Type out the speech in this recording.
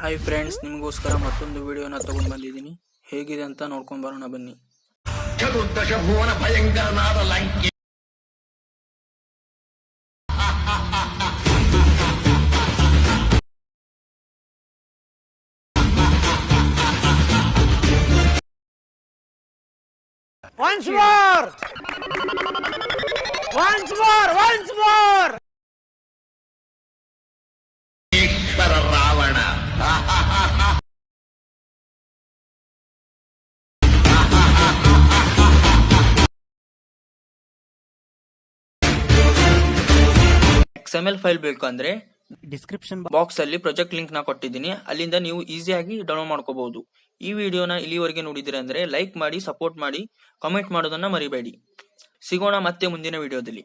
Hi friends, ನಿಮಗೋಸ್ಕರ ಮತ್ತೊಂದು ವಿಡಿಯೋನ ತಗೊಂಡು ಬಂದಿದ್ದೀನಿ. ಹೇಗಿದೆ ಅಂತ ನೋಡ್ಕೊಂಡು ಬರೋಣ ಬನ್ನಿ. ಚತುರ್ದಶ ಭುವನ ಭಯಂಕರನಾದ Lanka Once more! Once more! Once more! Ishwara Ravana XML file ಬೇಕು ಅಂದ್ರೆ ಡಿಸ್ಕ್ರಿಪ್ಷನ್ ಬಾಕ್ಸ್ ಅಲ್ಲಿ ಪ್ರಾಜೆಕ್ಟ್ ಲಿಂಕ್ ನ ಕೊಟ್ಟಿದ್ದೀನಿ. ಅಲ್ಲಿಂದ ನೀವು ಈಸಿಯಾಗಿ ಡೌನ್ಲೋಡ್ ಮಾಡ್ಕೋಬಹುದು. ಈ ವಿಡಿಯೋನ ಇಲ್ಲಿವರೆಗೆ ನೋಡಿದಿರ ಅಂದ್ರೆ ಲೈಕ್ ಮಾಡಿ, ಸಪೋರ್ಟ್ ಮಾಡಿ, ಕಾಮೆಂಟ್ ಮಾಡೋದನ್ನ ಮರಿಬೇಡಿ. ಸಿಗೋಣ ಮತ್ತೆ ಮುಂದಿನ ವಿಡಿಯೋದಲ್ಲಿ.